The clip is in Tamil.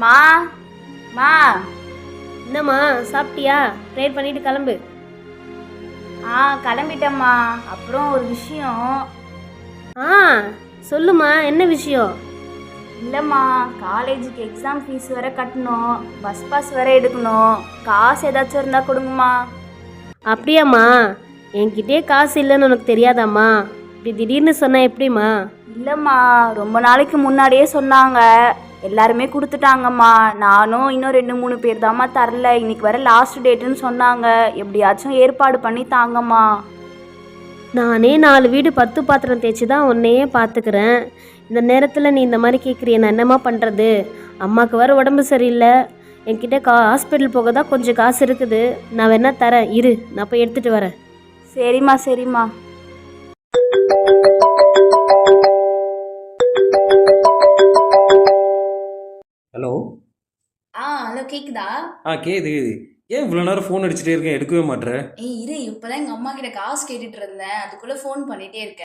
மா மா என்னம்மா சாப்பிட்டியா? ப்ரேயர் பண்ணிட்டு கிளம்பு. கிளம்பிட்டேம்மா. அப்புறம் ஒரு விஷயம். ஆ சொல்லுமா, என்ன விஷயம்? இல்லைம்மா, காலேஜுக்கு எக்ஸாம் ஃபீஸ் வேற கட்டணும், பஸ் பாஸ் வேற எடுக்கணும். காசு ஏதாச்சும் இருந்தால் கொடுங்கம்மா. அப்படியாம்மா? என்கிட்டே காசு இல்லைன்னு உனக்கு தெரியாதாம்மா? இப்படி திடீர்னு சொன்ன எப்படிம்மா? இல்லைம்மா, ரொம்ப நாளைக்கு முன்னாடியே சொன்னாங்க, எல்லாருமே கொடுத்துட்டாங்கம்மா. நானும் இன்னும் 2-3 பேர் தாம்மா தரல. இன்னைக்கு வர லாஸ்ட் டேட்டுன்னு சொன்னாங்க. எப்படியாச்சும் ஏற்பாடு பண்ணி தாங்கம்மா. நானே 4 வீடு 10 பாத்திரம் தேய்ச்சி தான் உன்னையே பார்த்துக்கிறேன். இந்த நேரத்தில் நீ இந்த மாதிரி கேட்குறிய, நான் என்னம்மா பண்ணுறது? அம்மாவுக்கு வேறு உடம்பு சரியில்லை. என்கிட்ட ஹாஸ்பிட்டல் போக தான் கொஞ்சம் காசு இருக்குது. நான் வேணா தரேன், இரு, நான் போய் எடுத்துகிட்டு வரேன். சரிம்மா சரிம்மா. ஹலோ. ஹலோ கேக்குதா? கேது. ஏன் இவ்வளோ நேரம் ஃபோன் அடிச்சுட்டே இருக்கேன், எடுக்கவே மாட்டேற? இரு, இப்பதான் எங்க அம்மா கிட்ட காசு கேட்டுட்டு இருந்தேன், அதுக்குள்ள ஃபோன் பண்ணிட்டே இருக்கேன்.